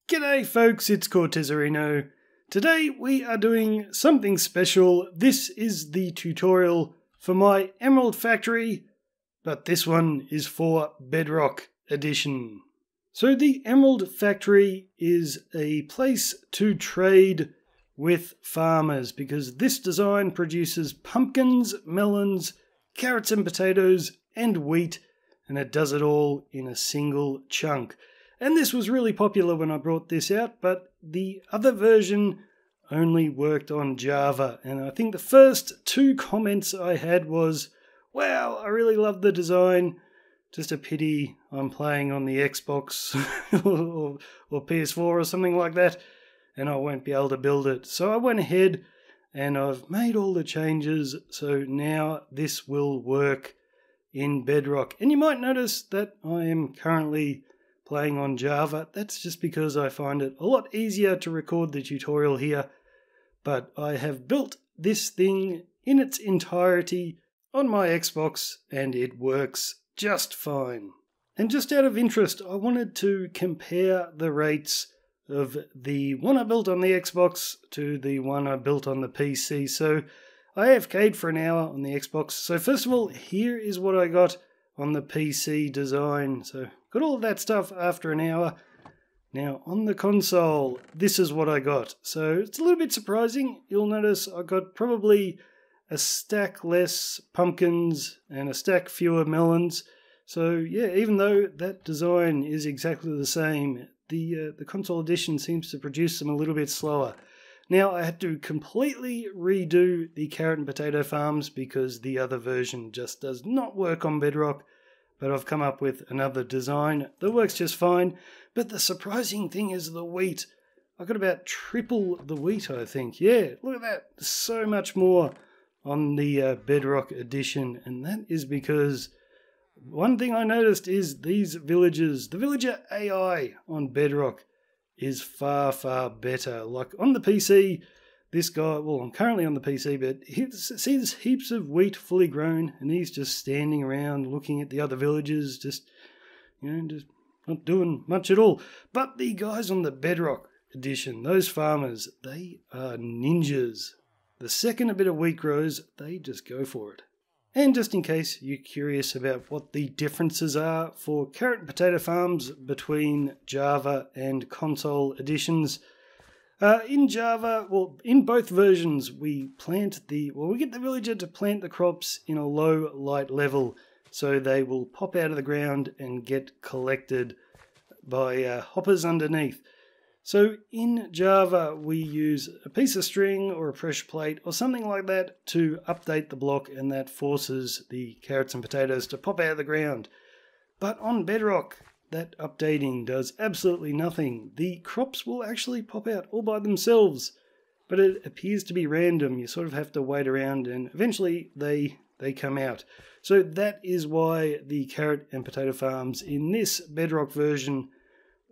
G'day folks, it's Cortezerino. Today we are doing something special. This is the tutorial for my Emerald Factory, but this one is for Bedrock Edition. So the Emerald Factory is a place to trade with farmers because this design produces pumpkins, melons, carrots and potatoes and wheat, and it does it all in a single chunk. And this was really popular when I brought this out, but the other version only worked on Java. And I think the first 2 comments I had was, wow, I really love the design. Just a pity I'm playing on the Xbox or PS4 or something like that, and I won't be able to build it. So I went ahead and I've made all the changes, so now this will work in Bedrock. And you might notice that I am currently playing on Java. That's just because I find it a lot easier to record the tutorial here, but I have built this thing in its entirety on my Xbox and it works just fine. And just out of interest, I wanted to compare the rates of the one I built on the Xbox to the one I built on the PC. So I AFK'd for an hour on the Xbox. So first of all, here is what I got on the PC design. So got all of that stuff after an hour. Now on the console, this is what I got. So it's a little bit surprising. You'll notice I got probably a stack less pumpkins and a stack fewer melons. So yeah, even though that design is exactly the same, the console edition seems to produce them a little bit slower. Now I had to completely redo the carrot and potato farms because the other version just does not work on Bedrock, but I've come up with another design that works just fine. But the surprising thing is the wheat. I got about triple the wheat, I think. Yeah, look at that, so much more on the Bedrock edition, and that is because one thing I noticed is these villagers, the villager AI on Bedrock is far, far better. Like on the PC, this guy, well, I'm currently on the PC, but he sees heaps of wheat fully grown, and he's just standing around looking at the other villagers, just not doing much at all. But the guys on the Bedrock edition, those farmers, they are ninjas. The second a bit of wheat grows, they just go for it. And just in case you're curious about what the differences are for carrot and potato farms between Java and console editions, in Java, well, in both versions, we get the villager to plant the crops in a low light level, so they will pop out of the ground and get collected by hoppers underneath. So in Java, we use a piece of string or a pressure plate or something like that to update the block, and that forces the carrots and potatoes to pop out of the ground. But on Bedrock, that updating does absolutely nothing. The crops will actually pop out all by themselves, but it appears to be random. You sort of have to wait around and eventually they come out. So that is why the carrot and potato farms in this Bedrock version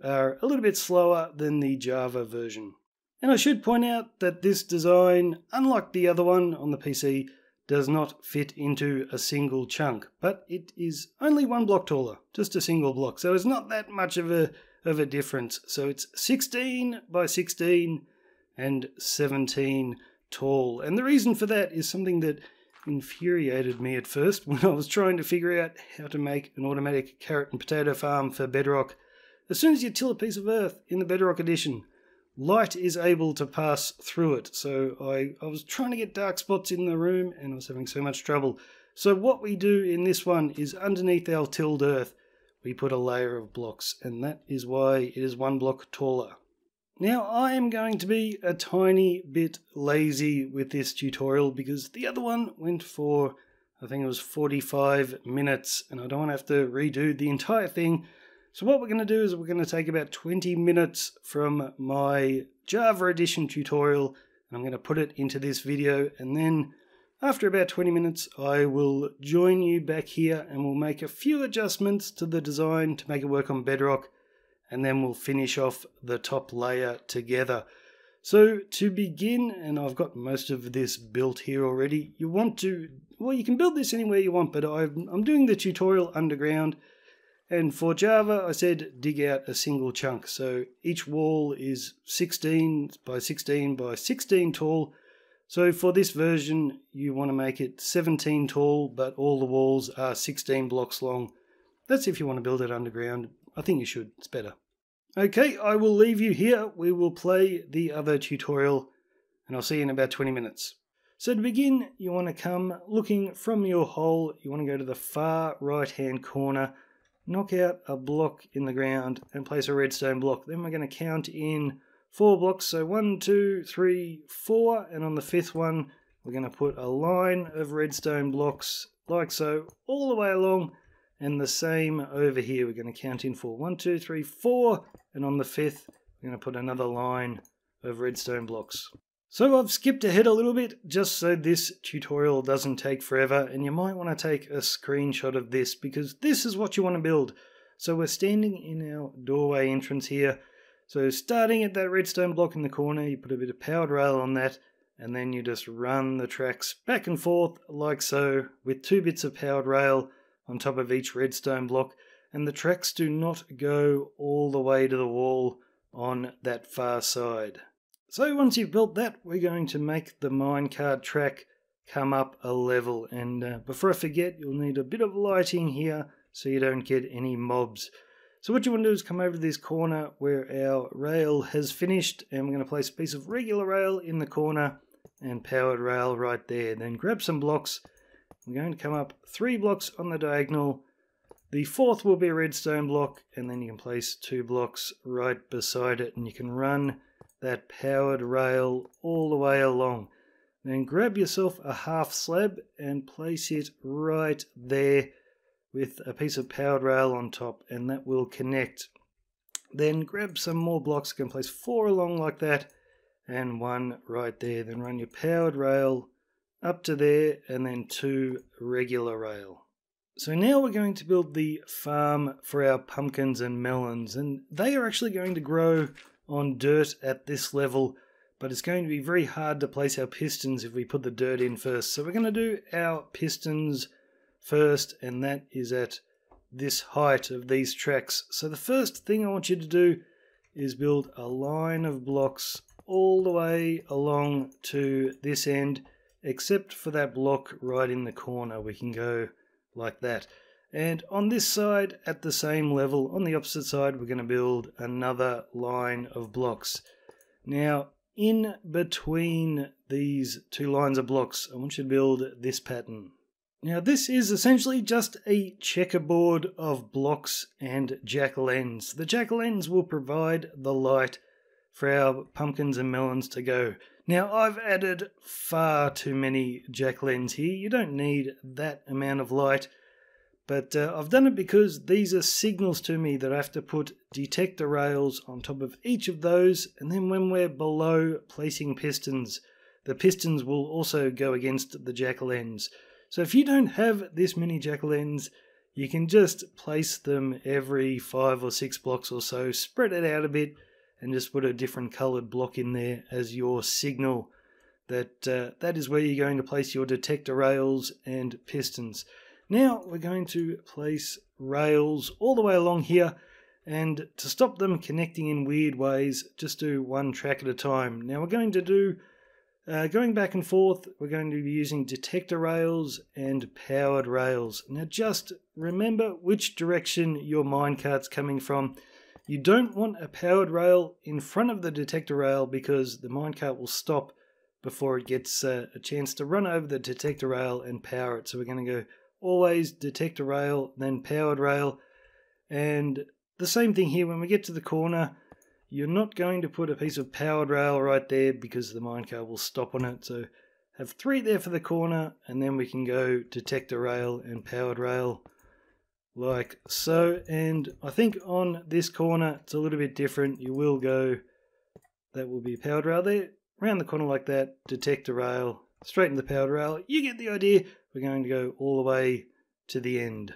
are a little bit slower than the Java version. And I should point out that this design, unlike the other one on the PC, does not fit into a single chunk, but it is only 1 block taller, just a single block, so it's not that much of a difference. So it's 16 by 16 and 17 tall, and the reason for that is something that infuriated me at first when I was trying to figure out how to make an automatic carrot and potato farm for Bedrock. As soon as you till a piece of earth in the Bedrock edition, light is able to pass through it. So I was trying to get dark spots in the room and I was having so much trouble. So what we do in this one is underneath our tilled earth, we put a layer of blocks, and that is why it is 1 block taller. Now I am going to be a tiny bit lazy with this tutorial because the other one went for, I think it was 45 minutes, and I don't want to have to redo the entire thing. So what we're going to do is we're going to take about 20 minutes from my Java edition tutorial, and I'm going to put it into this video, and then after about 20 minutes I will join you back here and we'll make a few adjustments to the design to make it work on Bedrock, and then we'll finish off the top layer together. So to begin, and I've got most of this built here already, you can build this anywhere you want, but I'm doing the tutorial underground. And for Java, I said dig out a single chunk. So each wall is 16 by 16 by 16 tall. So for this version, you want to make it 17 tall, but all the walls are 16 blocks long. That's if you want to build it underground. I think you should. It's better. Okay, I will leave you here. We will play the other tutorial, and I'll see you in about 20 minutes. So to begin, you want to come looking from your hole. You want to go to the far right-hand corner, knock out a block in the ground, and place a redstone block. Then we're going to count in 4 blocks. So 1, 2, 3, 4, and on the 5th one, we're going to put a line of redstone blocks like so, all the way along. And the same over here, we're going to count in 4. 1, 2, 3, 4, and on the 5th, we're going to put another line of redstone blocks. So I've skipped ahead a little bit, just so this tutorial doesn't take forever, and you might want to take a screenshot of this, because this is what you want to build. So we're standing in our doorway entrance here. So starting at that redstone block in the corner, you put a bit of powered rail on that, and then you just run the tracks back and forth like so, with 2 bits of powered rail on top of each redstone block, and the tracks do not go all the way to the wall on that far side. So once you've built that, we're going to make the minecart track come up a level, and before I forget, you'll need a bit of lighting here so you don't get any mobs. So what you want to do is come over to this corner where our rail has finished, and we're going to place a piece of regular rail in the corner and powered rail right there. Then grab some blocks. We're going to come up 3 blocks on the diagonal. The 4th will be a redstone block, and then you can place 2 blocks right beside it, and you can run that powered rail all the way along. Then grab yourself a half slab and place it right there with a piece of powered rail on top, and that will connect. Then grab some more blocks. You can place 4 along like that, and 1 right there. Then run your powered rail up to there, and then 2 regular rail. So now we're going to build the farm for our pumpkins and melons, and they are actually going to grow on dirt at this level, but it's going to be very hard to place our pistons if we put the dirt in first. So we're going to do our pistons first, and that is at this height of these tracks. So the first thing I want you to do is build a line of blocks all the way along to this end, except for that block right in the corner. We can go like that. And on this side, at the same level, on the opposite side, we're going to build another line of blocks. Now, in between these 2 lines of blocks, I want you to build this pattern. Now, this is essentially just a checkerboard of blocks and jack-o'-lanterns. The jack-o'-lanterns will provide the light for our pumpkins and melons to go. Now, I've added far too many jack-o'-lanterns here. You don't need that amount of light. But I've done it because these are signals to me that I have to put detector rails on top of each of those, and then when we're below placing pistons, the pistons will also go against the jack-o'-lanterns. So if you don't have this many jack-o'-lanterns, you can just place them every 5 or 6 blocks or so, spread it out a bit, and just put a different coloured block in there as your signal that that is where you're going to place your detector rails and pistons. Now we're going to place rails all the way along here, and to stop them connecting in weird ways, just do 1 track at a time. Now we're going to do, going back and forth, we're going to be using detector rails and powered rails. Now just remember which direction your minecart's coming from. You don't want a powered rail in front of the detector rail because the minecart will stop before it gets a chance to run over the detector rail and power it. So we're going to go always detector rail, then powered rail. And the same thing here, when we get to the corner, you're not going to put a piece of powered rail right there because the minecart will stop on it. So have 3 there for the corner, and then we can go detector rail and powered rail like so. And I think on this corner it's a little bit different. You will go, that will be a powered rail there, around the corner like that, detector rail, straight in the powered rail. You get the idea. We're going to go all the way to the end.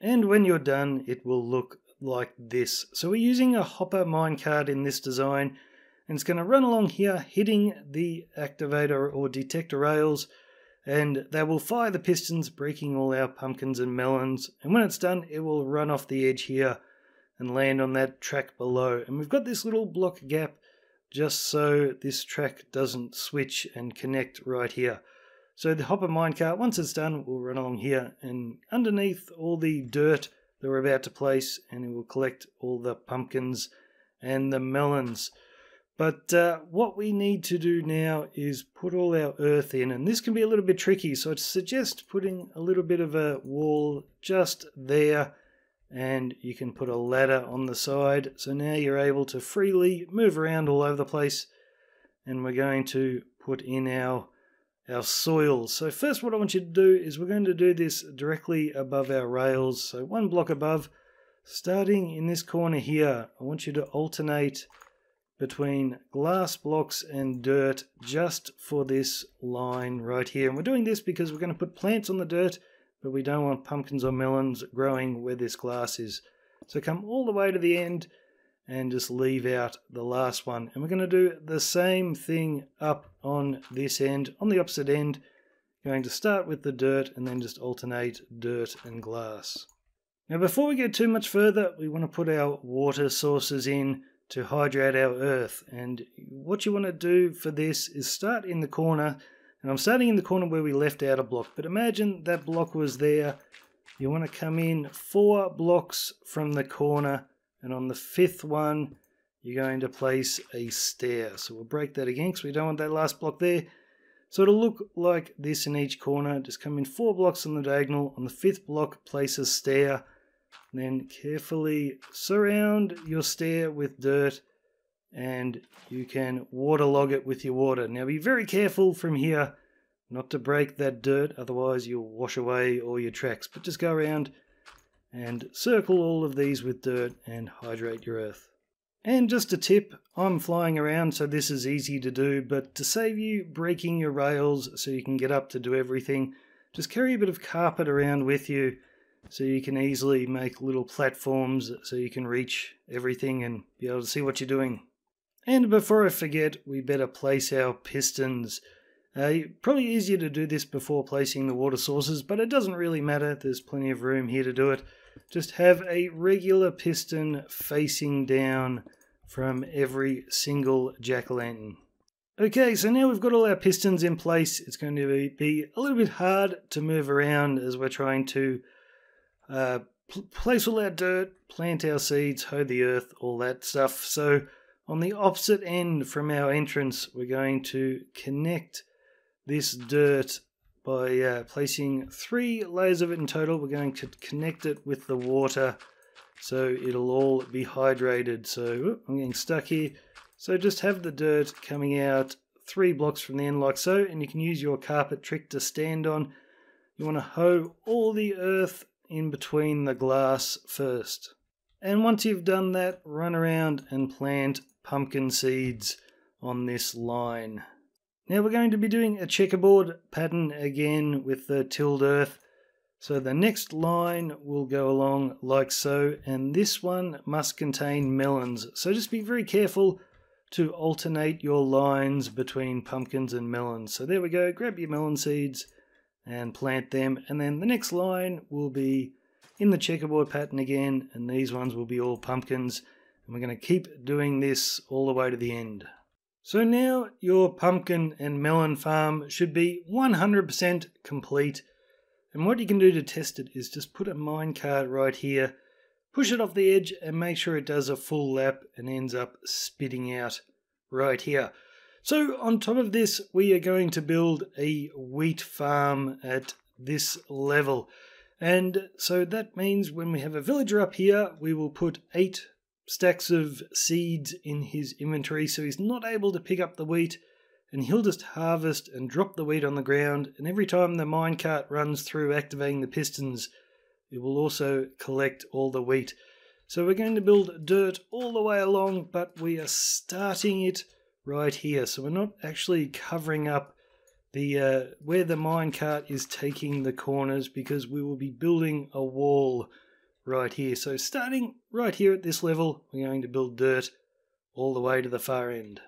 And when you're done, it will look like this. So we're using a hopper minecart in this design, and it's going to run along here, hitting the activator or detector rails, and they will fire the pistons, breaking all our pumpkins and melons, and when it's done it will run off the edge here and land on that track below. And we've got this little block gap just so this track doesn't switch and connect right here. So the hopper minecart, once it's done, will run along here and underneath all the dirt that we're about to place, and it will collect all the pumpkins and the melons. But what we need to do now is put all our earth in, and this can be a little bit tricky, so I'd suggest putting a little bit of a wall just there, and you can put a ladder on the side, so now you're able to freely move around all over the place. And we're going to put in our soil. So first what I want you to do is we're going to do this directly above our rails, so one block above. Starting in this corner here, I want you to alternate between glass blocks and dirt just for this line right here. And we're doing this because we're going to put plants on the dirt, but we don't want pumpkins or melons growing where this glass is. So come all the way to the end and just leave out the last one. And we're going to do the same thing up on this end, on the opposite end. Going to start with the dirt and then just alternate dirt and glass. Now before we get too much further, we want to put our water sources in to hydrate our earth. And what you want to do for this is start in the corner. And I'm starting in the corner where we left out a block, but imagine that block was there. You want to come in 4 blocks from the corner, and on the 5th one you're going to place a stair. So we'll break that again because we don't want that last block there. So it'll look like this in each corner. Just come in 4 blocks on the diagonal. On the 5th block, place a stair. Then carefully surround your stair with dirt, and you can waterlog it with your water. Now be very careful from here not to break that dirt, otherwise you'll wash away all your tracks. But just go around and circle all of these with dirt and hydrate your earth. And just a tip, I'm flying around so this is easy to do, but to save you breaking your rails so you can get up to do everything, just carry a bit of carpet around with you so you can easily make little platforms so you can reach everything and be able to see what you're doing. And before I forget, we better place our pistons. Probably easier to do this before placing the water sources, but it doesn't really matter. There's plenty of room here to do it. Just have a regular piston facing down from every single jack-o'-lantern. Okay, so now we've got all our pistons in place. It's going to be a little bit hard to move around as we're trying to place all our dirt, plant our seeds, hoe the earth, all that stuff. So on the opposite end from our entrance, we're going to connect this dirt by placing 3 layers of it in total. We're going to connect it with the water so it'll all be hydrated. So I'm getting stuck here. So just have the dirt coming out 3 blocks from the end like so, and you can use your carpet trick to stand on. You want to hoe all the earth in between the glass first. And once you've done that, run around and plant pumpkin seeds on this line. Now we're going to be doing a checkerboard pattern again with the tilled earth. So the next line will go along like so, and this one must contain melons. So just be very careful to alternate your lines between pumpkins and melons. So there we go, grab your melon seeds and plant them, and then the next line will be in the checkerboard pattern again, and these ones will be all pumpkins, and we're going to keep doing this all the way to the end. So now your pumpkin and melon farm should be 100% complete, and what you can do to test it is just put a minecart right here, push it off the edge and make sure it does a full lap and ends up spitting out right here. So on top of this, we are going to build a wheat farm at this level. And so that means when we have a villager up here, we will put 8 stacks of seeds in his inventory, so he's not able to pick up the wheat, and he'll just harvest and drop the wheat on the ground, and every time the minecart runs through activating the pistons, it will also collect all the wheat. So we're going to build dirt all the way along, but we are starting it right here, so we're not actually covering up the where the minecart is taking the corners, because we will be building a wall right here. So starting right here at this level, we're going to build dirt all the way to the far end.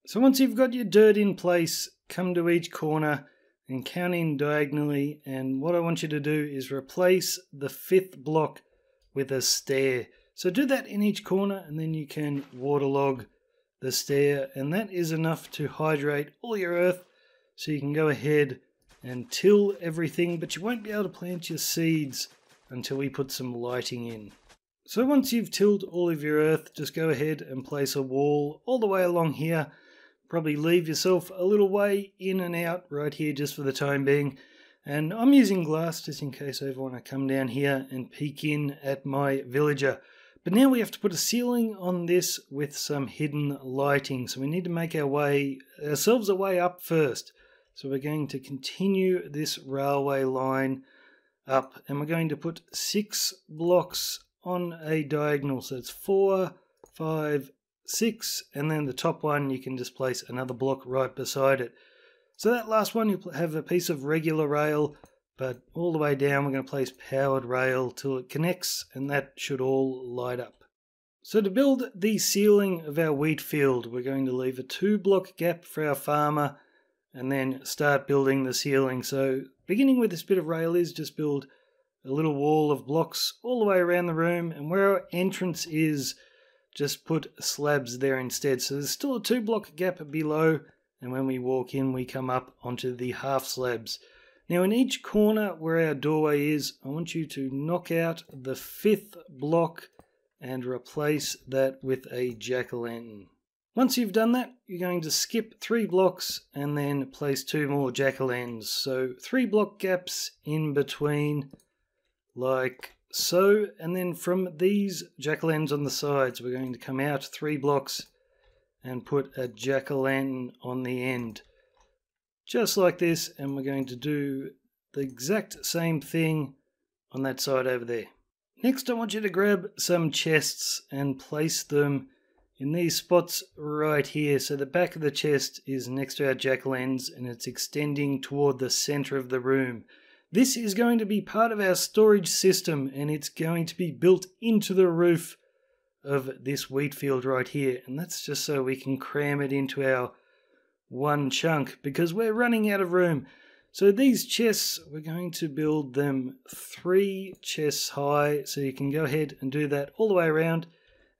So once you've got your dirt in place, come to each corner and count in diagonally, and what I want you to do is replace the 5th block with a stair. So do that in each corner, and then you can waterlog the stair, and that is enough to hydrate all your earth, so you can go ahead and till everything, but you won't be able to plant your seeds until we put some lighting in. So once you've tilled all of your earth, just go ahead and place a wall all the way along here. Probably leave yourself a little way in and out right here just for the time being. And I'm using glass just in case I ever want to come down here and peek in at my villager. But now we have to put a ceiling on this with some hidden lighting. So we need to make ourselves a way up first. So we're going to continue this railway line up, and we're going to put 6 blocks on a diagonal. So it's 4, 5, 6, and then the top one you can just place another block right beside it. So that last one you'll have a piece of regular rail, but all the way down we're going to place powered rail till it connects, and that should all light up. So to build the ceiling of our wheat field, we're going to leave a 2-block gap for our farmer and then start building the ceiling. So beginning with this bit of rail is just build a little wall of blocks all the way around the room, and where our entrance is, just put slabs there instead. So there's still a 2-block gap below, and when we walk in we come up onto the half slabs. Now in each corner where our doorway is, I want you to knock out the 5th block and replace that with a jack-o'-lantern. Once you've done that, you're going to skip 3 blocks and then place 2 more jack-o'-lanterns. So 3 block gaps in between, like so, and then from these jack-o'-lanterns on the sides, we're going to come out 3 blocks and put a jack-o'-lantern on the end. Just like this, and we're going to do the exact same thing on that side over there. Next, I want you to grab some chests and place them in these spots right here. So the back of the chest is next to our jack-o'-lanterns, and it's extending toward the center of the room. This is going to be part of our storage system, and it's going to be built into the roof of this wheat field right here. And that's just so we can cram it into our one chunk, because we're running out of room. So these chests, we're going to build them 3 chests high, so you can go ahead and do that all the way around.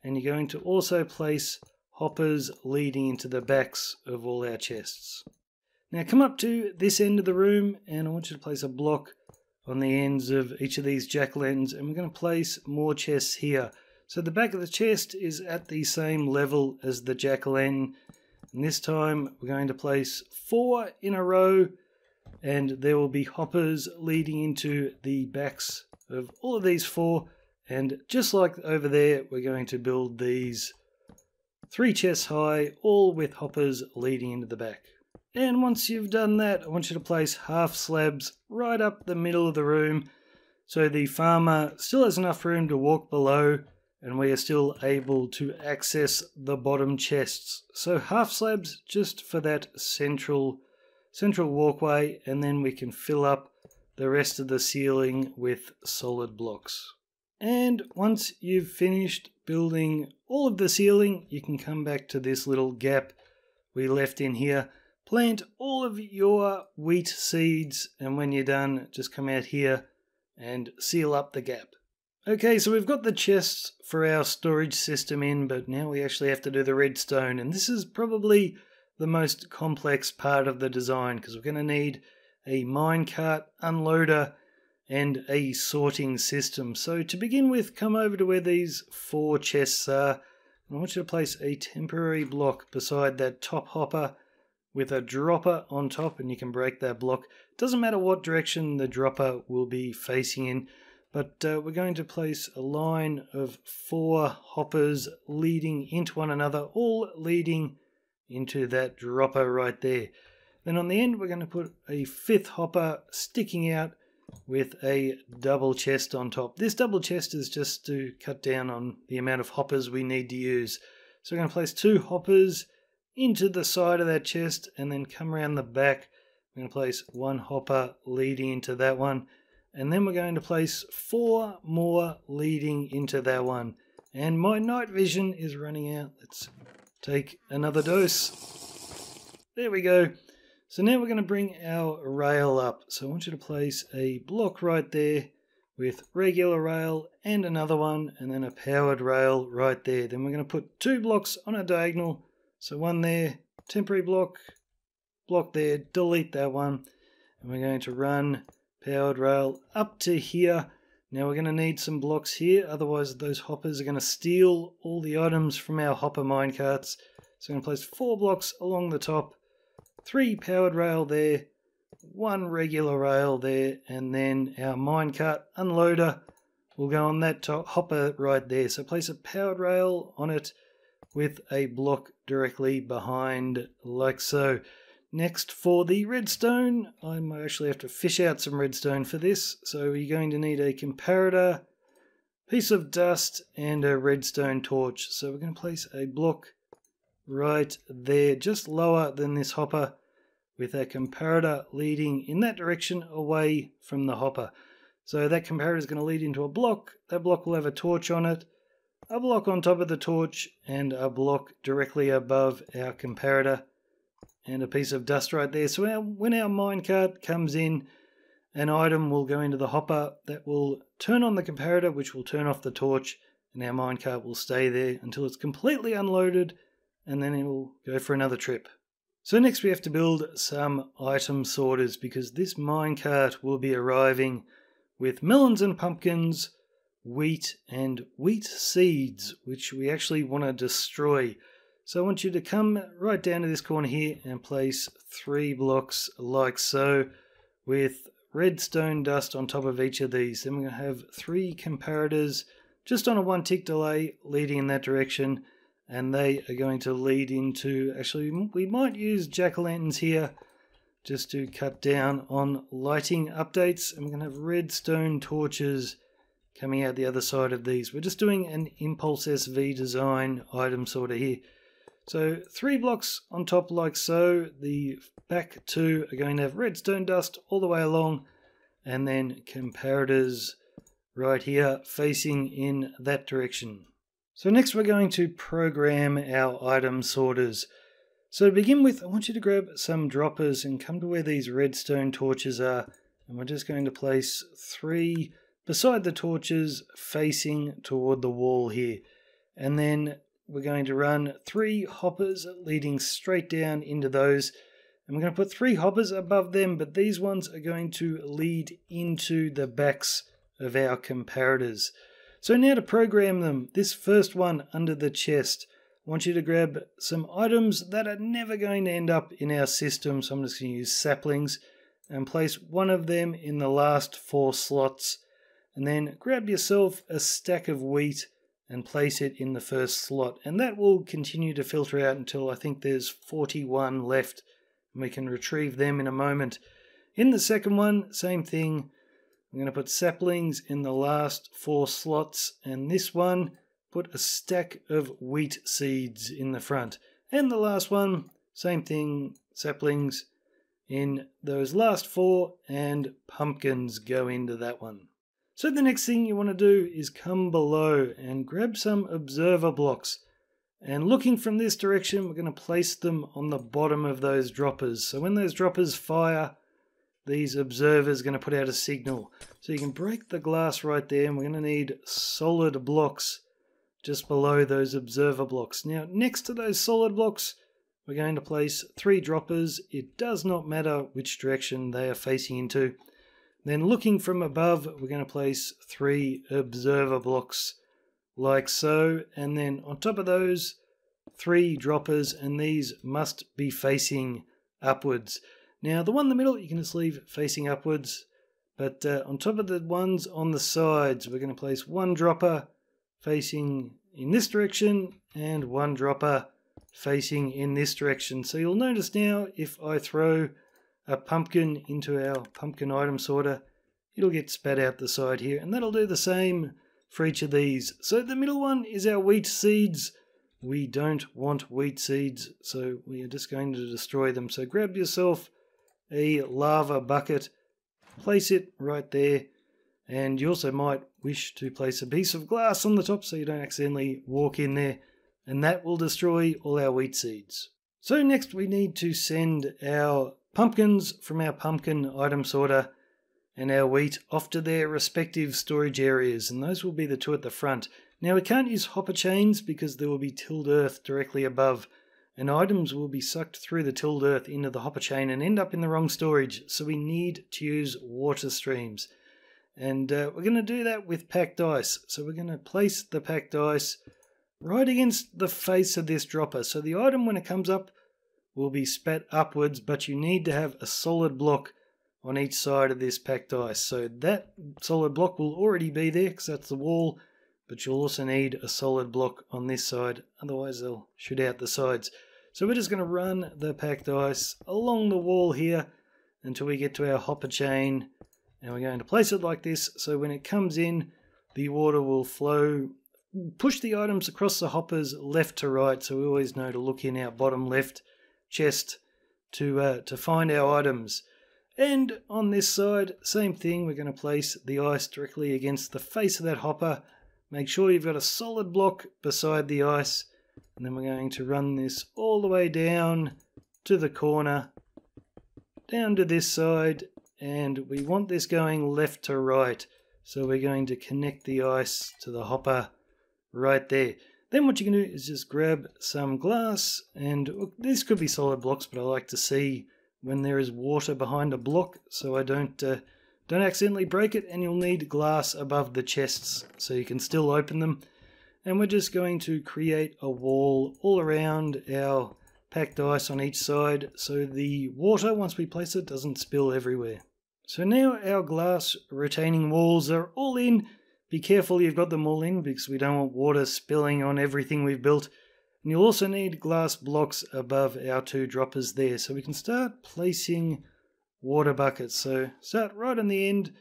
And you're going to also place hoppers leading into the backs of all our chests. Now come up to this end of the room, and I want you to place a block on the ends of each of these jack-o'-lanterns, and we're going to place more chests here. So the back of the chest is at the same level as the jack-o'-lantern, and this time we're going to place 4 in a row, and there will be hoppers leading into the backs of all of these 4, and just like over there, we're going to build these 3 chests high, all with hoppers leading into the back. And once you've done that, I want you to place half slabs right up the middle of the room, so the farmer still has enough room to walk below, and we are still able to access the bottom chests. So half slabs just for that central walkway, and then we can fill up the rest of the ceiling with solid blocks. And once you've finished building all of the ceiling, you can come back to this little gap we left in here. Plant all of your wheat seeds, and when you're done, just come out here and seal up the gap. Okay, so we've got the chests for our storage system in, but now we actually have to do the redstone, and this is probably the most complex part of the design, because we're going to need a minecart, unloader, and a sorting system. So to begin with, come over to where these 4 chests are, and I want you to place a temporary block beside that top hopper with a dropper on top, and you can break that block. Doesn't matter what direction the dropper will be facing in, but we're going to place a line of 4 hoppers leading into one another, all leading into that dropper right there. Then on the end, we're going to put a 5th hopper sticking out with a double chest on top. This double chest is just to cut down on the amount of hoppers we need to use. So we're going to place 2 hoppers into the side of that chest, and then come around the back. We're going to place 1 hopper leading into that one, and then we're going to place 4 more leading into that one. And my night vision is running out. Let's take another dose. There we go. So now we're going to bring our rail up. So I want you to place a block right there with regular rail and another one, and then a powered rail right there. Then we're going to put 2 blocks on a diagonal. So one there, temporary block there, delete that one. And we're going to run powered rail up to here. Now we're going to need some blocks here, otherwise those hoppers are going to steal all the items from our hopper minecarts. So I'm going to place 4 blocks along the top, 3 powered rail there, 1 regular rail there, and then our minecart unloader will go on that top hopper right there. So place a powered rail on it with a block directly behind, like so. Next, for the redstone, I might actually have to fish out some redstone for this. So you're going to need a comparator, piece of dust, and a redstone torch. So we're going to place a block right there, just lower than this hopper, with a comparator leading in that direction away from the hopper. So that comparator is going to lead into a block. That block will have a torch on it, a block on top of the torch, and a block directly above our comparator, and a piece of dust right there. So when our minecart comes in, an item will go into the hopper that will turn on the comparator, which will turn off the torch, and our minecart will stay there until it's completely unloaded, and then it will go for another trip. So next we have to build some item sorters, because this minecart will be arriving with melons and pumpkins, wheat and wheat seeds, which we actually want to destroy. So I want you to come right down to this corner here and place 3 blocks like so, with redstone dust on top of each of these. Then we're going to have 3 comparators just on a 1 tick delay leading in that direction, and they are going to lead into, actually we might use jack-o'-lanterns here just to cut down on lighting updates, and we're going to have redstone torches coming out the other side of these. We're just doing an Impulse SV design item sorter here. So 3 blocks on top like so. The back 2 are going to have redstone dust all the way along, and then comparators right here facing in that direction. So next we're going to program our item sorters. So to begin with, I want you to grab some droppers and come to where these redstone torches are, and we're just going to place 3 beside the torches facing toward the wall here. And then we're going to run 3 hoppers leading straight down into those, and we're going to put 3 hoppers above them, but these ones are going to lead into the backs of our comparators. So now to program them, this first one under the chest, I want you to grab some items that are never going to end up in our system. So I'm just going to use saplings and place one of them in the last 4 slots. And then grab yourself a stack of wheat and place it in the first slot. And that will continue to filter out until I think there's 41 left. And we can retrieve them in a moment. In the second one, same thing. I'm going to put saplings in the last 4 slots, and this one, put a stack of wheat seeds in the front. And the last one, same thing, saplings in those last 4, and pumpkins go into that one. So the next thing you want to do is come below and grab some observer blocks. And looking from this direction, we're going to place them on the bottom of those droppers. So when those droppers fire, these observers are going to put out a signal. So you can break the glass right there, and we're going to need solid blocks just below those observer blocks. Now, next to those solid blocks, we're going to place 3 droppers. It does not matter which direction they are facing into. Then looking from above, we're going to place 3 observer blocks like so. And then on top of those, 3 droppers, and these must be facing upwards. Now, the one in the middle, you can just leave facing upwards, but on top of the ones on the sides, we're going to place 1 dropper facing in this direction and 1 dropper facing in this direction. So you'll notice now, if I throw a pumpkin into our pumpkin item sorter, it'll get spat out the side here, and that'll do the same for each of these. So the middle one is our wheat seeds. We don't want wheat seeds, so we are just going to destroy them. So grab yourself a lava bucket, place it right there, and you also might wish to place a piece of glass on the top so you don't accidentally walk in there, and that will destroy all our wheat seeds. So next we need to send our pumpkins from our pumpkin item sorter and our wheat off to their respective storage areas, and those will be the two at the front. Now we can't use hopper chains because there will be tilled earth directly above, and items will be sucked through the tilled earth into the hopper chain and end up in the wrong storage, so we need to use water streams. And we're going to do that with packed ice. So we're going to place the packed ice right against the face of this dropper. So the item, when it comes up, will be spat upwards, but you need to have a solid block on each side of this packed ice. So that solid block will already be there because that's the wall, but you'll also need a solid block on this side, otherwise they'll shoot out the sides. So we're just going to run the packed ice along the wall here until we get to our hopper chain, and we're going to place it like this, so when it comes in, the water will flow, push the items across the hoppers left to right, so we always know to look in our bottom left chest to find our items. And on this side, same thing, we're going to place the ice directly against the face of that hopper. Make sure you've got a solid block beside the ice, and then we're going to run this all the way down to the corner, down to this side, and we want this going left to right. So we're going to connect the ice to the hopper right there. Then what you can do is just grab some glass, and look, these could be solid blocks, but I like to see when there is water behind a block so I don't accidentally break it, and you'll need glass above the chests so you can still open them. And we're just going to create a wall all around our packed ice on each side so the water, once we place it, doesn't spill everywhere. So now our glass retaining walls are all in. Be careful you've got them all in because we don't want water spilling on everything we've built. And you'll also need glass blocks above our two droppers there, so we can start placing water buckets. So start right on the end,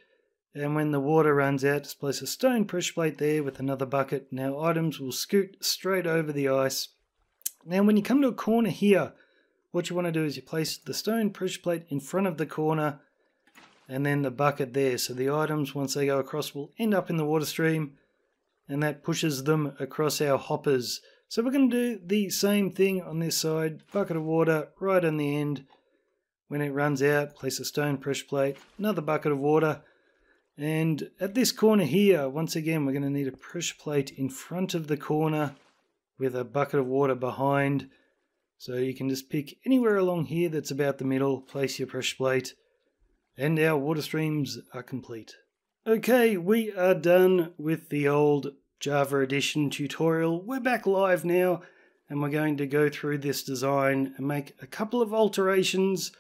and when the water runs out, just place a stone pressure plate there with another bucket. Now items will scoot straight over the ice. Now when you come to a corner here, what you want to do is you place the stone pressure plate in front of the corner and then the bucket there. So the items, once they go across, will end up in the water stream, and that pushes them across our hoppers. So we're going to do the same thing on this side. Bucket of water right on the end. When it runs out, place a stone pressure plate, another bucket of water. And at this corner here, once again, we're going to need a pressure plate in front of the corner with a bucket of water behind. So you can just pick anywhere along here that's about the middle, place your pressure plate, and our water streams are complete. Okay, we are done with the old Java Edition tutorial. We're back live now, and we're going to go through this design and make a couple of alterations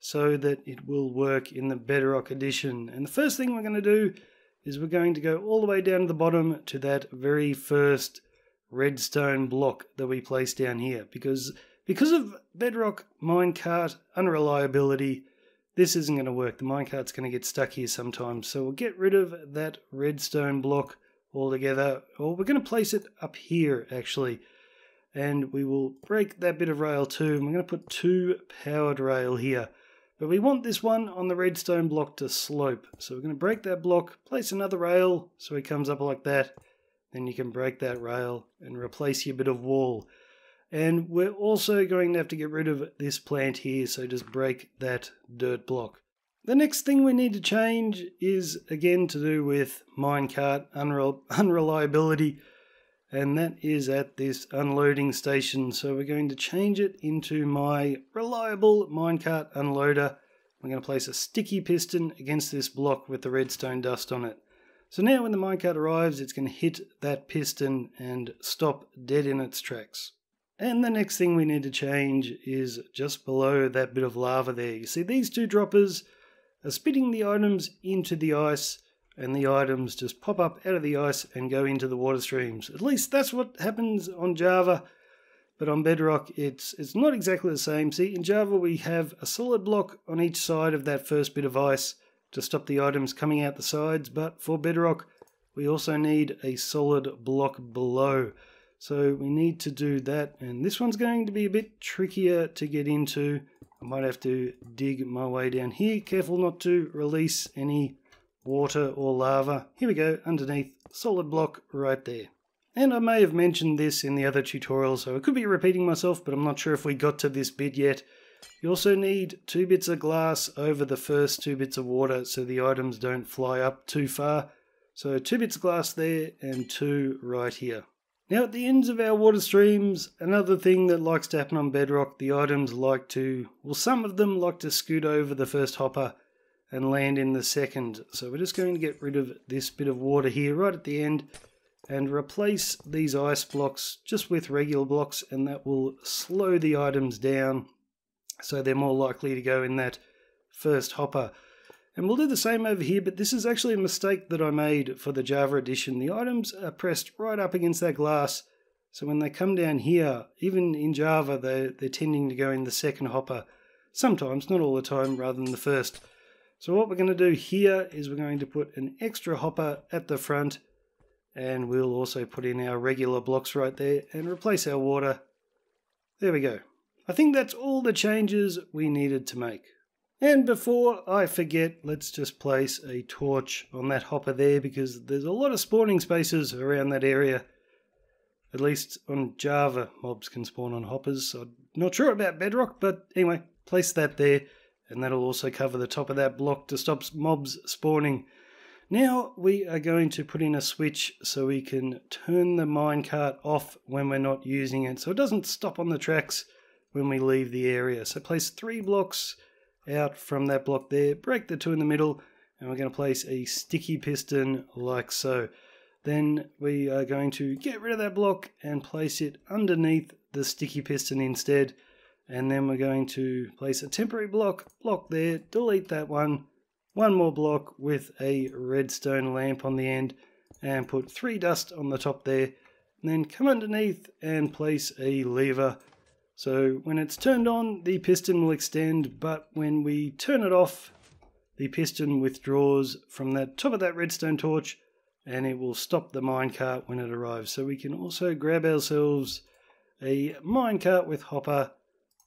so that it will work in the Bedrock Edition. And the first thing we're going to do is we're going to go all the way down to the bottom to that very first redstone block that we placed down here. Because of Bedrock minecart unreliability, this isn't going to work. The minecart's going to get stuck here sometimes. So we'll get rid of that redstone block altogether. Or we're going to place it up here, actually. And we will break that bit of rail too. And we're going to put two powered rail here. But we want this one on the redstone block to slope. So we're going to break that block, place another rail so it comes up like that. Then you can break that rail and replace your bit of wall. And we're also going to have to get rid of this plant here, so just break that dirt block. The next thing we need to change is again to do with minecart unreliability, and that is at this unloading station. So we're going to change it into my reliable minecart unloader. I'm going to place a sticky piston against this block with the redstone dust on it. So now when the minecart arrives, it's going to hit that piston and stop dead in its tracks. And the next thing we need to change is just below that bit of lava there. You see these two droppers are spitting the items into the ice, and the items just pop up out of the ice and go into the water streams. At least that's what happens on Java, but on Bedrock it's not exactly the same. See, in Java we have a solid block on each side of that first bit of ice to stop the items coming out the sides, but for Bedrock we also need a solid block below. So we need to do that, and this one's going to be a bit trickier to get into. I might have to dig my way down here. Careful not to release any water or lava. Here we go, underneath, solid block right there. And I may have mentioned this in the other tutorial, so I could be repeating myself, but I'm not sure if we got to this bit yet. You also need 2 bits of glass over the first 2 bits of water so the items don't fly up too far. So 2 bits of glass there and 2 right here. Now at the ends of our water streams, another thing that likes to happen on Bedrock, the items like to, well, some of them like to scoot over the first hopper and land in the second. So we're just going to get rid of this bit of water here right at the end and replace these ice blocks just with regular blocks, and that will slow the items down so they're more likely to go in that first hopper. And we'll do the same over here, but this is actually a mistake that I made for the Java edition. The items are pressed right up against that glass, so when they come down here, even in Java, they're tending to go in the second hopper. Sometimes, not all the time, rather than the first. So what we're going to do here is we're going to put an extra hopper at the front, and we'll also put in our regular blocks right there and replace our water. There we go. I think that's all the changes we needed to make. And before I forget, let's just place a torch on that hopper there, because there's a lot of spawning spaces around that area. At least on Java, mobs can spawn on hoppers. I'm not sure about Bedrock, but anyway, place that there, and that'll also cover the top of that block to stop mobs spawning. Now we are going to put in a switch so we can turn the minecart off when we're not using it, so it doesn't stop on the tracks when we leave the area. So place 3 blocks out from that block there, break the 2 in the middle, and we're going to place a sticky piston like so. Then we are going to get rid of that block and place it underneath the sticky piston instead, and then we're going to place a temporary block there, delete that one more block with a redstone lamp on the end, and put 3 dust on the top there, and then come underneath and place a lever. So when it's turned on, the piston will extend, but when we turn it off, the piston withdraws from the top of that redstone torch, and it will stop the minecart when it arrives. So we can also grab ourselves a minecart with hopper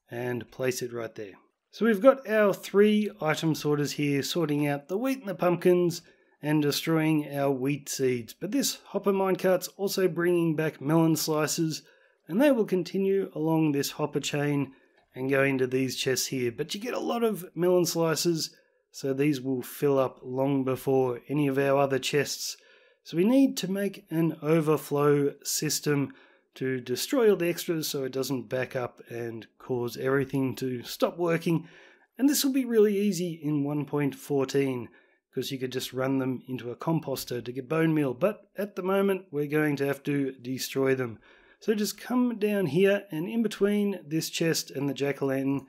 and place it right there. So we've got our 3 item sorters here, sorting out the wheat and the pumpkins and destroying our wheat seeds. But this hopper minecart's also bringing back melon slices, and they will continue along this hopper chain and go into these chests here. But you get a lot of melon slices, so these will fill up long before any of our other chests. So we need to make an overflow system to destroy all the extras so it doesn't back up and cause everything to stop working. And this will be really easy in 1.14, because you could just run them into a composter to get bone meal. But at the moment, we're going to have to destroy them. So just come down here, and in between this chest and the jack-o'-lantern,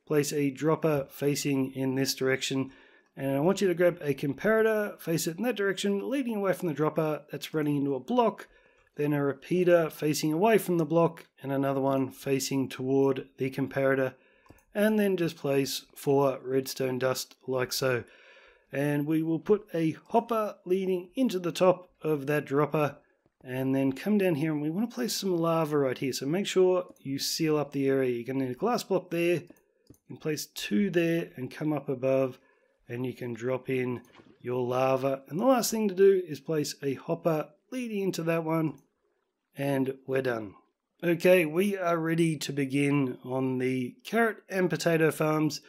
place a dropper facing in this direction. And I want you to grab a comparator, face it in that direction, leading away from the dropper. That's running into a block. Then a repeater facing away from the block, and another one facing toward the comparator. And then just place 4 redstone dust like so. And we will put a hopper leading into the top of that dropper, and then come down here, and we want to place some lava right here. So make sure you seal up the area. You're going to need a glass block there. You can place 2 there and come up above, and you can drop in your lava. And the last thing to do is place a hopper leading into that one, and we're done. Okay, we are ready to begin on the carrot and potato farms.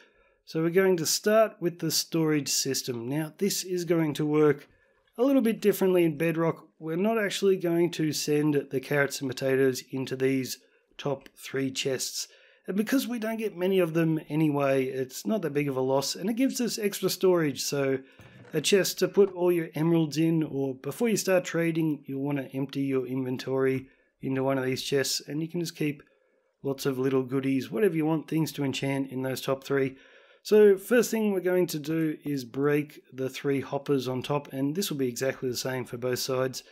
So we're going to start with the storage system. Now this is going to work a little bit differently in Bedrock. We're not actually going to send the carrots and potatoes into these top 3 chests. And because we don't get many of them anyway, it's not that big of a loss, and it gives us extra storage. So a chest to put all your emeralds in, or before you start trading, you'll want to empty your inventory into one of these chests, and you can just keep lots of little goodies, whatever you want, things to enchant in those top 3. So first thing we're going to do is break the 3 hoppers on top, and this will be exactly the same for both sides.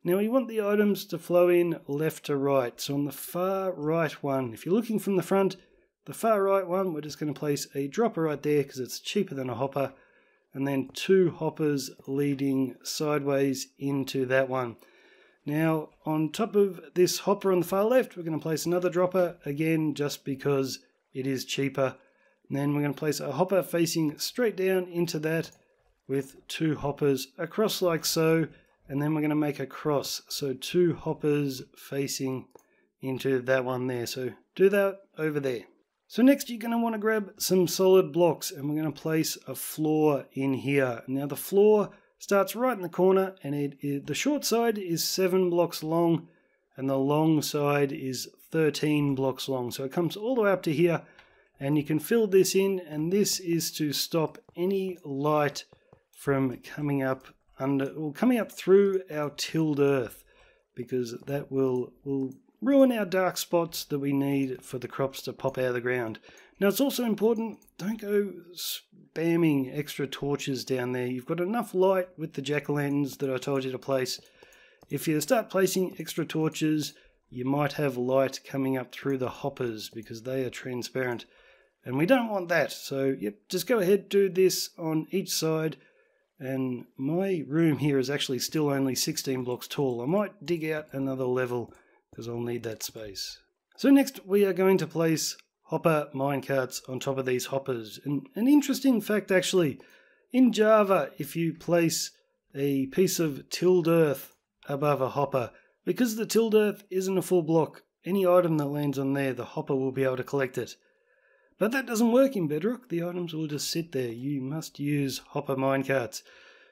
Now we want the items to flow in left to right. So on the far right one, if you're looking from the front, the far right one, we're just going to place a dropper right there because it's cheaper than a hopper, and then 2 hoppers leading sideways into that one. Now on top of this hopper on the far left, we're going to place another dropper, again just because it is cheaper. And then we're going to place a hopper facing straight down into that with 2 hoppers across like so, and then we're going to make a cross. So 2 hoppers facing into that one there. So do that over there. So next you're going to want to grab some solid blocks, and we're going to place a floor in here. Now the floor starts right in the corner, and the short side is 7 blocks long and the long side is 13 blocks long. So it comes all the way up to here, and you can fill this in, and this is to stop any light from coming up through our tilled earth, because that will ruin our dark spots that we need for the crops to pop out of the ground. Now it's also important, don't go spamming extra torches down there. You've got enough light with the jack-o'-lanterns that I told you to place. If you start placing extra torches, you might have light coming up through the hoppers because they are transparent, and we don't want that. So yep, just go ahead, do this on each side. And my room here is actually still only 16 blocks tall. I might dig out another level because I'll need that space. So next we are going to place hopper minecarts on top of these hoppers. And an interesting fact actually, in Java, if you place a piece of tilled earth above a hopper, because the tilled earth isn't a full block, any item that lands on there, the hopper will be able to collect it. But that doesn't work in Bedrock. The items will just sit there. You must use hopper minecarts.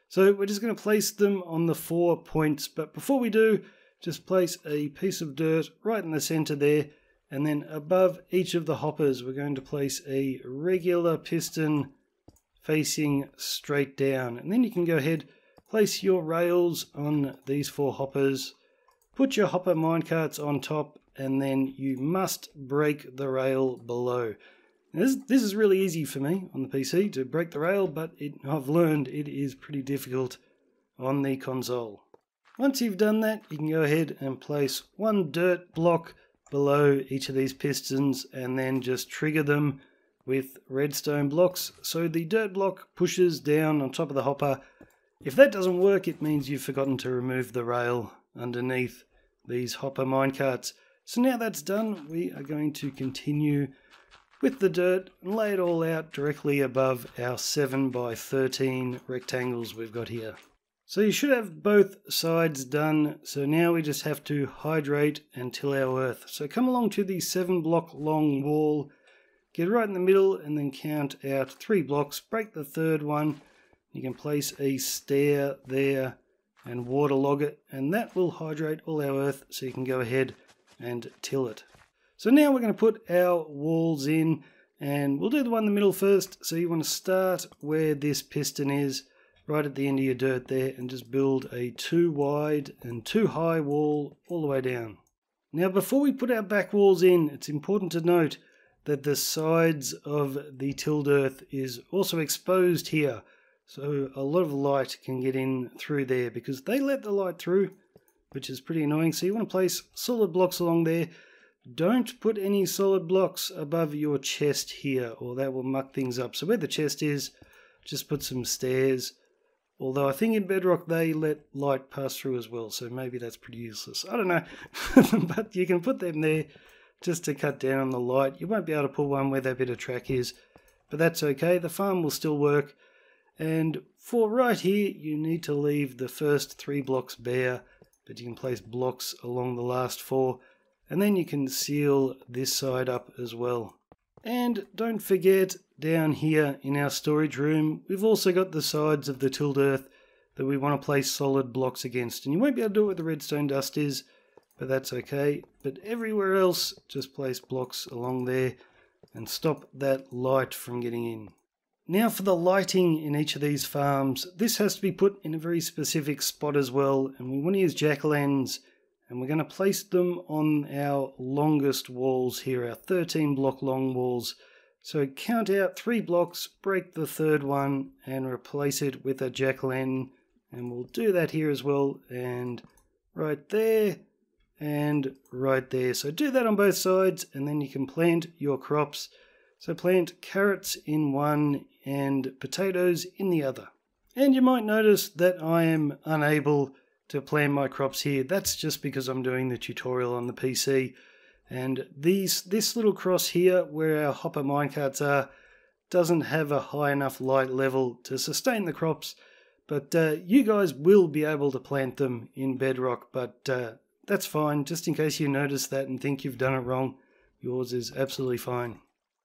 So we're just going to place them on the 4 points. But before we do, just place a piece of dirt right in the center there. And then above each of the hoppers, we're going to place a regular piston facing straight down. And then you can go ahead, place your rails on these 4 hoppers. Put your hopper minecarts on top. And then you must break the rail below. This is really easy for me on the PC to break the rail, but I've learned it is pretty difficult on the console. Once you've done that, you can go ahead and place 1 dirt block below each of these pistons and then just trigger them with redstone blocks. So the dirt block pushes down on top of the hopper. If that doesn't work, it means you've forgotten to remove the rail underneath these hopper minecarts. So now that's done, we are going to continue with the dirt and lay it all out directly above our 7 by 13 rectangles we've got here. So you should have both sides done. So now we just have to hydrate and till our earth. So come along to the 7 block long wall, get right in the middle and then count out 3 blocks, break the 3rd one. You can place a stair there and waterlog it, and that will hydrate all our earth so you can go ahead and till it. So now we're going to put our walls in, and we'll do the one in the middle first. So you want to start where this piston is, right at the end of your dirt there, and just build a 2 wide and 2 high wall all the way down. Now before we put our back walls in, it's important to note that the sides of the tilled earth is also exposed here. So a lot of light can get in through there because they let the light through, which is pretty annoying. So you want to place solid blocks along there. Don't put any solid blocks above your chest here, or that will muck things up. So where the chest is, just put some stairs. Although I think in Bedrock they let light pass through as well, so maybe that's pretty useless. I don't know. But you can put them there just to cut down on the light. You won't be able to put one where that bit of track is, but that's okay. The farm will still work. And for right here, you need to leave the first 3 blocks bare, but you can place blocks along the last 4. And then you can seal this side up as well. And don't forget, down here in our storage room, we've also got the sides of the tilled earth that we want to place solid blocks against. And you won't be able to do it where the redstone dust is, but that's okay. But everywhere else, just place blocks along there and stop that light from getting in. Now for the lighting in each of these farms, this has to be put in a very specific spot as well. And we want to use jack-o'-lanterns. And we're going to place them on our longest walls here, our 13 block long walls. So count out 3 blocks, break the 3rd one, and replace it with a jack-o'-lantern. And we'll do that here as well, and right there, and right there. So do that on both sides, and then you can plant your crops. So plant carrots in one, and potatoes in the other. And you might notice that I am unable to plant my crops here. That's just because I'm doing the tutorial on the PC, and this little cross here where our hopper minecarts are doesn't have a high enough light level to sustain the crops, but you guys will be able to plant them in Bedrock, but that's fine. Just in case you notice that and think you've done it wrong, yours is absolutely fine.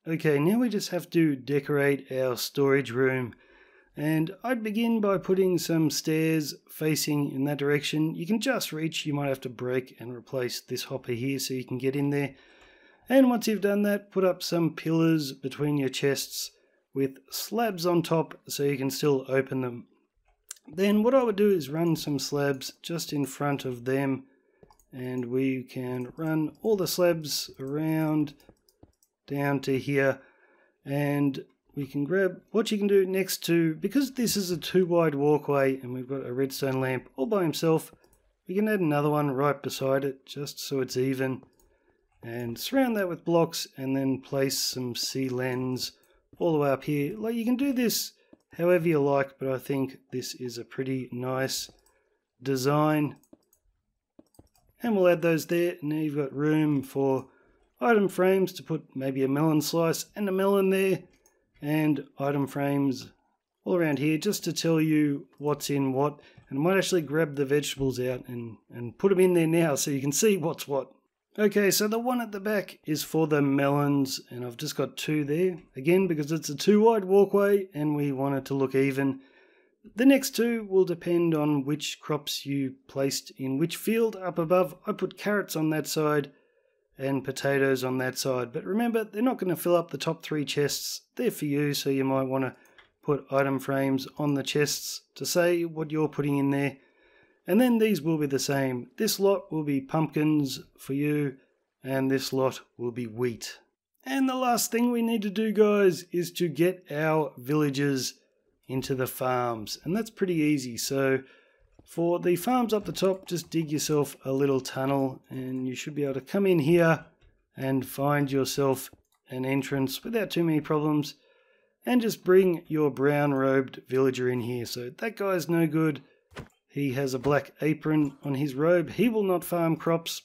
Okay, now we just have to decorate our storage room. And I'd begin by putting some stairs facing in that direction. You can just reach, you might have to break and replace this hopper here so you can get in there. And once you've done that, put up some pillars between your chests with slabs on top so you can still open them. Then what I would do is run some slabs just in front of them, and we can run all the slabs around down to here, and we can grab what you can do next to, because this is a 2 wide walkway and we've got a redstone lamp all by himself, we can add another one right beside it just so it's even, and surround that with blocks, and then place some sea lens all the way up here. Like, you can do this however you like, but I think this is a pretty nice design. And we'll add those there. Now you've got room for item frames to put maybe a melon slice and a melon there, and item frames all around here just to tell you what's in what. And I might actually grab the vegetables out and put them in there now so you can see what's what. Okay, so the one at the back is for the melons, and I've just got 2 there. Again, because it's a 2 wide walkway and we want it to look even. The next 2 will depend on which crops you placed in which field up above. I put carrots on that side and potatoes on that side. But remember, they're not going to fill up the top 3 chests. They're for you, so you might want to put item frames on the chests to say what you're putting in there. And then these will be the same. This lot will be pumpkins for you, and this lot will be wheat. And the last thing we need to do, guys, is to get our villagers into the farms. And that's pretty easy. So for the farms up the top, just dig yourself a little tunnel, and you should be able to come in here and find yourself an entrance without too many problems. And just bring your brown-robed villager in here. So that guy's no good. He has a black apron on his robe. He will not farm crops.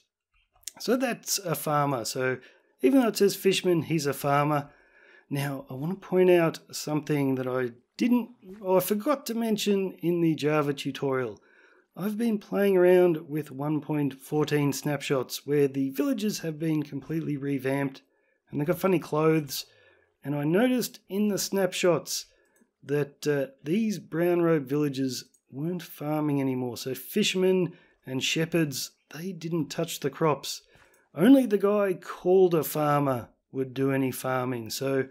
So that's a farmer. So even though it says fisherman, he's a farmer. Now, I want to point out something that I forgot to mention in the Java tutorial. I've been playing around with 1.14 snapshots where the villagers have been completely revamped and they've got funny clothes. And I noticed in the snapshots that these brown robe villagers weren't farming anymore. So fishermen and shepherds, they didn't touch the crops. Only the guy called a farmer would do any farming. So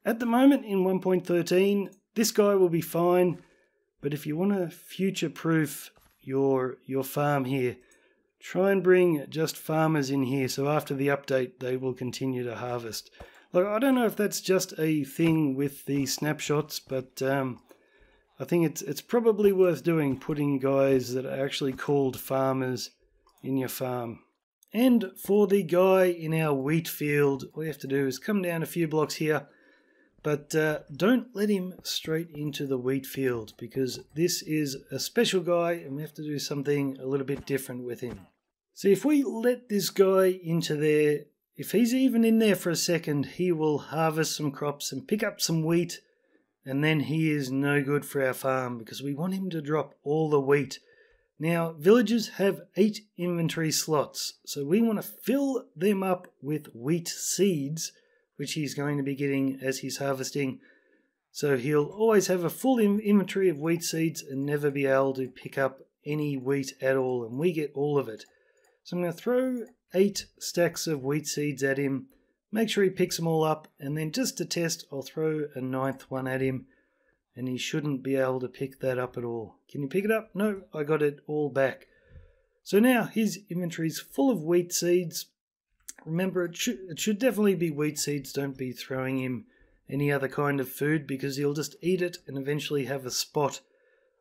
at the moment in 1.13, this guy will be fine. But if you want to future-proof your farm here, try and bring just farmers in here. So after the update, they will continue to harvest. Look, I don't know if that's just a thing with the snapshots, but I think it's probably worth doing, putting guys that are actually called farmers in your farm. And for the guy in our wheat field, all you have to do is come down a few blocks here, but don't let him straight into the wheat field, because this is a special guy and we have to do something a little bit different with him. See, if we let this guy into there, if he's even in there for a second, he will harvest some crops and pick up some wheat, and then he is no good for our farm because we want him to drop all the wheat. Now, villagers have 8 inventory slots, so we want to fill them up with wheat seeds, which he's going to be getting as he's harvesting. So he'll always have a full inventory of wheat seeds and never be able to pick up any wheat at all, and we get all of it. So I'm going to throw 8 stacks of wheat seeds at him, make sure he picks them all up, and then just to test, I'll throw a 9th one at him, and he shouldn't be able to pick that up at all. Can you pick it up? No, I got it all back. So now his inventory's full of wheat seeds. Remember, it should definitely be wheat seeds. Don't be throwing him any other kind of food because he'll just eat it and eventually have a spot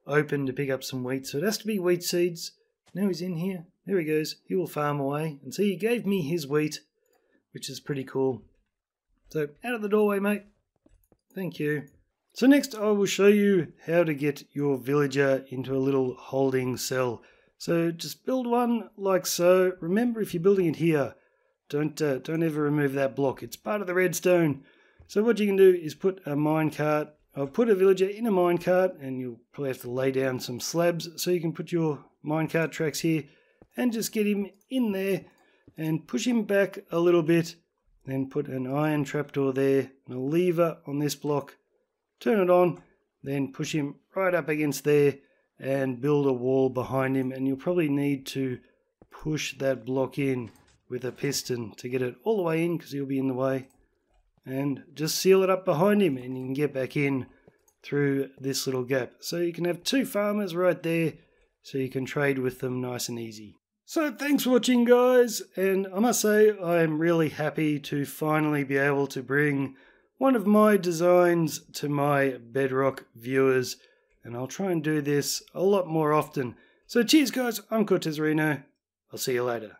open to pick up some wheat. So it has to be wheat seeds. Now he's in here. There he goes. He will farm away. And see, he gave me his wheat, which is pretty cool. So out of the doorway, mate. Thank you. So next I will show you how to get your villager into a little holding cell. So just build one like so. Remember, if you're building it here, don't ever remove that block. It's part of the redstone. So what you can do is put a minecart. I'll put a villager in a minecart, and you'll probably have to lay down some slabs so you can put your minecart tracks here and just get him in there and push him back a little bit then put an iron trapdoor there and a lever on this block, turn it on, then push him right up against there and build a wall behind him, and you'll probably need to push that block in with a piston to get it all the way in because he'll be in the way, and just seal it up behind him and you can get back in through this little gap. So you can have 2 farmers right there so you can trade with them nice and easy. So thanks for watching, guys, and I must say I'm really happy to finally be able to bring one of my designs to my Bedrock viewers, and I'll try and do this a lot more often. So cheers, guys, I'm Cortezerino. I'll see you later.